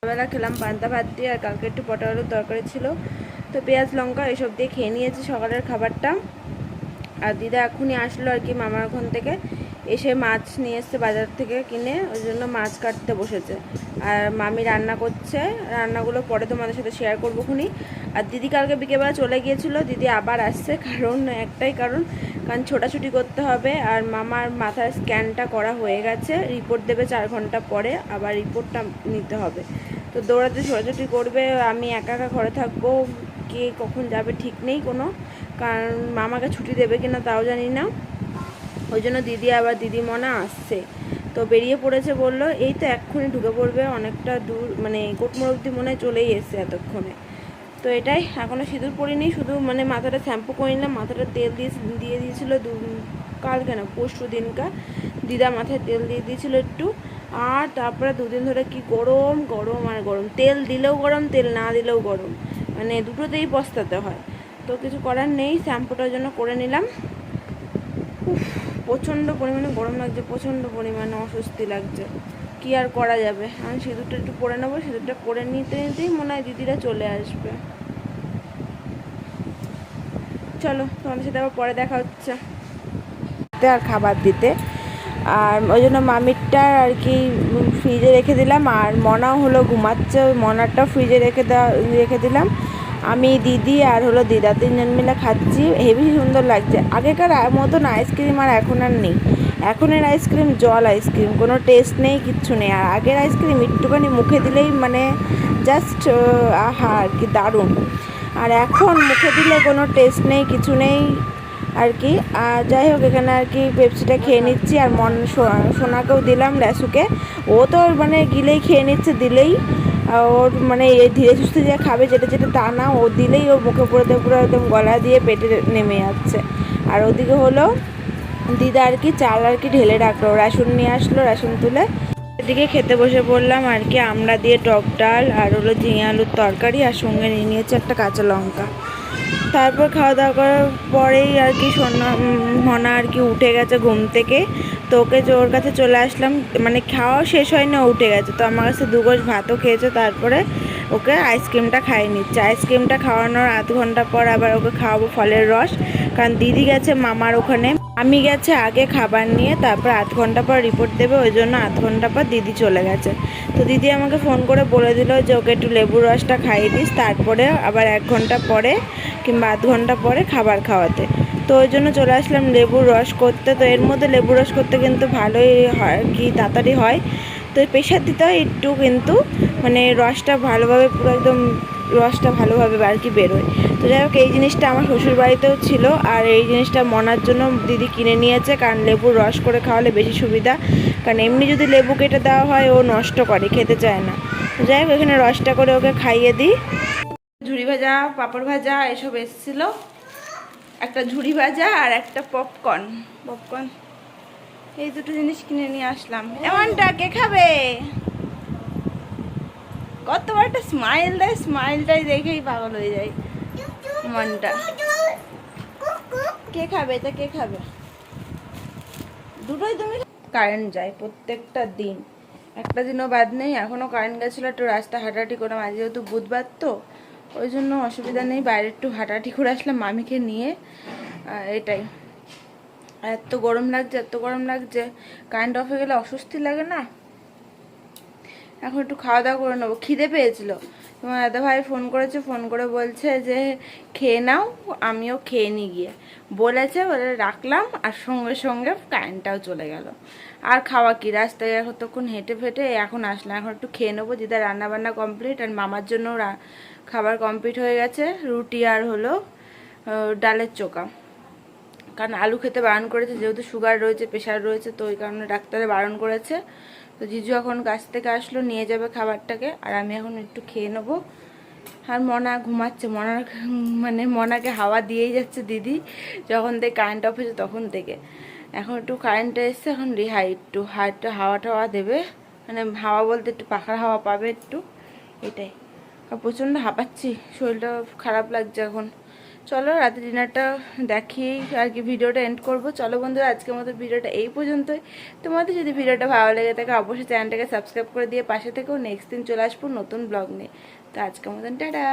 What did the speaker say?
বেলা খেলাম পান্তা ভাত দিয়ে, আর কালকে একটু পটল আলুর তরকারি ছিল, তো পেঁয়াজ লঙ্কা এসব দিয়ে খেয়ে নিয়েছি সকালের খাবারটা। আর দিদা এখনই আসলো আর কি মামার ওখান থেকে, এসে মাছ নিয়ে এসছে বাজার থেকে কিনে, ওই জন্য মাছ কাটতে বসেছে। আর মামি রান্না করছে, রান্নাগুলো পরে তোমাদের সাথে শেয়ার করবো খুনি। আর দিদি কালকে বিকেলবেলা চলে গিয়েছিলো, দিদি আবার আসছে, কারণ একটাই কারণ ছোটাছুটি করতে হবে। আর মামার মাথার স্ক্যানটা করা হয়ে গেছে, রিপোর্ট দেবে 4 ঘন্টা পরে, আবার রিপোর্টটা নিতে হবে। তো দৌড়াতে ছোটাছুটি করবে, আমি একা একা ঘরে থাকবো, কে কখন যাবে ঠিক নেই কোনো, কারণ মামাকে ছুটি দেবে কিনা তাও জানি না। ওই জন্য দিদি আবার দিদিমণা আসছে, তো বেরিয়ে পড়েছে, বললো এই তো এক্ষুনি ঢুকে পড়বে, অনেকটা দূর, মানে কোটমোড় অব্দি মনে হয় চলেই এসছে এতক্ষণে। তো এটাই, এখনও সিঁদুর পরিনি, শুধু মানে মাথাটা শ্যাম্পু করে নিলাম, মাথাটা তেল দিয়ে দিয়েছিলো কালকে না পরশু দিনকা দিদা মাথায় তেল দিয়ে দিয়েছিলো একটু। আর তারপরে 2 দিন ধরে কি গরম গরম আর গরম, তেল দিলেও গরম, তেল না দিলেও গরম, মানে দুটোতেই পস্তাতে হয়। তো কিছু করার নেই, শ্যাম্পুটার জন্য করে নিলাম। প্রচণ্ড পরিমাণে গরম লাগছে, প্রচণ্ড পরিমাণে অস্বস্তি লাগছে, কি আর করা যাবে। আমি সিঁদুরটা একটু পরে নেবো, সিঁদুরটা পরে নিতেই মনে হয় দিদিরা চলে আসবে। চলো তোমাদের সাথে আবার পরে দেখা হচ্ছে। আর খাবার দিতে, আর ওই জন্য মামিরটা আর কি ফ্রিজে রেখে দিলাম, আর মনাও হলো ঘুমাচ্ছে, ওই মনারটাও ফ্রিজে রেখে দিলাম। আমি দিদি আর হলো দিদা 3 জন মিলে খাচ্ছি, হেবি সুন্দর লাগছে। আগেকার মতন আইসক্রিম আর এখন আর নেই, এখনের আইসক্রিম জল আইসক্রিম, কোনো টেস্ট নেই, কিচ্ছু নেই। আর আগের আইসক্রিম একটুখানি মুখে দিলেই মানে জাস্ট আহা আর কি দারুণ, আর এখন মুখে দিলে কোনো টেস্ট নেই, কিছু নেই আর কি। আর যাই হোক, এখানে আর কি পেপসিটা খেয়ে নিচ্ছি, আর সোনাকেও দিলাম, ল্যাসুকে, ও তো মানে গিলেই খেয়ে নিচ্ছে, দিলেই ওর মানে ধীরে সুস্থে যে খাবে যেটা যেটা তা না, ও দিলেই ও মুখে পড়ে পুরো একদম গলা দিয়ে পেটে নেমে যাচ্ছে। আর ওদিকে হলো দিদা আর কি চাল আর কি ঢেলে রাখলো, রেশন নিয়ে আসলো, রেশন তুলে এদিকে খেতে বসে পড়লাম আর কি। আমড়া দিয়ে টক ডাল, আর হলো ঝিঙে আলুর তরকারি, আর সঙ্গে নিয়ে নিয়েছে একটা কাঁচা লঙ্কা। তারপর খাওয়া দাওয়া করার পরেই আর কি মনা আর কি উঠে গেছে ঘুম থেকে, তো ওকে ওর কাছে চলে আসলাম, মানে খাওয়া শেষ হয়নি, ও উঠে গেছে, তো আমার কাছে 2 গোছ ভাতও খেয়েছে। তারপরে ওকে আইসক্রিমটা খাইয়ে নিচ্ছে। আইসক্রিমটা খাওয়ানোর আধ ঘন্টা পর আবার ওকে খাওয়াবো ফলের রস, কারণ দিদি গেছে মামার ওখানে, আমি গেছে আগে খাবার নিয়ে, তারপর আধ ঘন্টা পর রিপোর্ট দেবে, ওই জন্য আধ ঘন্টা পর দিদি চলে গেছে। তো দিদি আমাকে ফোন করে বলে দিল যে ওকে একটু লেবুর রসটা খাইয়ে দিস, তারপরে আবার 1 ঘন্টা পরে কিংবা আধ ঘন্টা পরে খাবার খাওয়াতে। তো ওই জন্য চলে আসলাম লেবুর রস করতে। তো এর মধ্যে লেবুর রস করতে কিন্তু ভালোই হয়, কি তাড়াতাড়ি হয়। তো প্রেশার দিতে হয় একটু, কিন্তু মানে রসটা ভালোভাবে পুরো একদম রসটা ভালোভাবে আর কি বেরোয়। তো যাই হোক এই জিনিসটা আমার শ্বশুর বাড়িতেও ছিল, আর এই জিনিসটা মনার জন্য দিদি কিনে নিয়েছে, কারণ লেবুর রস করে খাওয়ালে বেশি সুবিধা, কারণ এমনি যদি লেবু কেটে দেওয়া হয় ও নষ্ট করে, খেতে চায় না। তো যাই হোক এখানে রসটা করে ওকে খাইয়ে দিই। ঝুড়ি ভাজা, পাঁপড় ভাজা এসব এসেছিল, একটা ঝুড়ি ভাজা আর একটা পপকর্ন এই দুটো জিনিস কিনে নিয়ে আসলাম। এমনটা কে খাবে? কতবার একটা স্মাইল দেয়, স্মাইলটাই দেখেই পাগল হয়ে যায় মনটা। কে খাবে এটা, কে খাবে? দুটোই তুমি। কারেন্ট যায় প্রত্যেকটা দিন, একটা দিনও বাদ নেই। এখনও কারেন্ট গেছিলো, একটু রাস্তা হাঁটাহাঁটি করলাম, আজ যেহেতু বুধবার তো ওই জন্য অসুবিধা নেই, বাইরে একটু হাঁটাহাঁটি করে আসলাম মামিকে নিয়ে। এটাই, এত গরম লাগছে, এত গরম লাগছে, কারেন্ট অফ হয়ে গেলে অস্বস্তি লাগে না। এখন একটু খাওয়া দাওয়া করে নেবো, খিদে পেয়েছিল। তোমার দাদা ভাই ফোন করেছে, ফোন করে বলছে যে খেয়ে নাও, আমিও খেয়ে নিই গিয়ে বলেছে, বলে রাখলাম, আর সঙ্গে সঙ্গে কারেন্টটাও চলে গেল। আর খাওয়া কি, রাস্তায় কতক্ষণ হেঁটে ফেটে এখন আসলাম, এখন একটু খেয়ে নেবো। দিদা রান্নাবান্না কমপ্লিট, আর মামার জন্য খাবার কমপ্লিট হয়ে গেছে, রুটি আর হলো ডালের চোখা। কারণ আলু খেতে বারণ করেছে, যেহেতু সুগার রয়েছে, প্রেশার রয়েছে, তো ওই কারণে ডাক্তারে বারণ করেছে। তো জিজু এখন কাছ থেকে আসলো, নিয়ে যাবে খাবারটাকে, আর আমি এখন একটু খেয়ে নেবো। আর মনা ঘুমাচ্ছে, মনাকে হাওয়া দিয়েই যাচ্ছে দিদি, যখন থেকে কারেন্ট অফ হয়েছে তখন থেকে। এখন একটু কারেন্টটা এসছে, এখন রেহাই, একটু হাওয়া টাওয়া দেবে, মানে হাওয়া বলতে একটু পাখার হাওয়া পাবে একটু, এটাই। আর প্রচণ্ড হাঁপাচ্ছি, শরীরটা খারাপ লাগছে এখন। চলো রাতে ডিনারটা দেখি আর কি, ভিডিওটা এন্ড করবো। চলো বন্ধুরা, আজকের মতো ভিডিওটা এই পর্যন্তই। তোমাদের যদি ভিডিওটা ভালো লেগে থাকে অবশ্যই চ্যানেলটাকে সাবস্ক্রাইব করে দিয়ে পাশে থেকেও, নেক্সট দিন চলে আসবো নতুন ব্লগ নিয়ে। তো আজকের মতন টাটা।